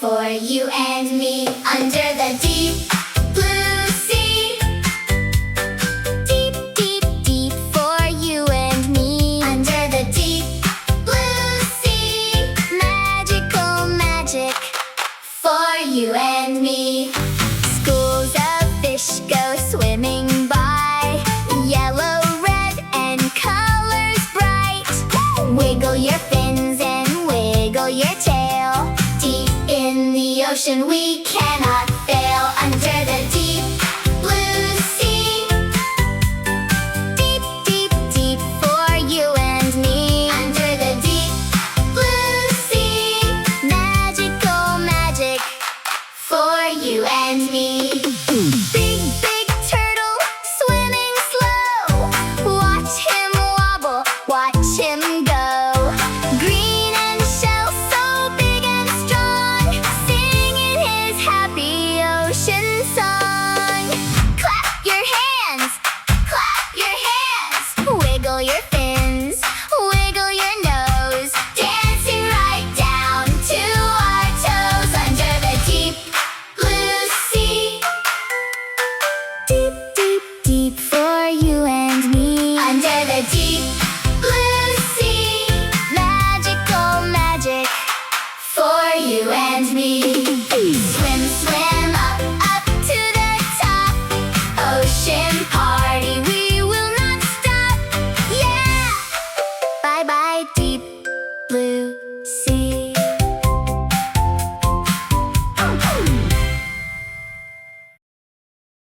for you and me. Under the deep blue sea. Deep, deep, deep for you and me. Under the deep blue sea. Magical magic for you and me. Schools of fish go swimming by. Yellow, red, and colors bright. Wiggle your fins and wiggle your tail. Deep in the ocean we cannot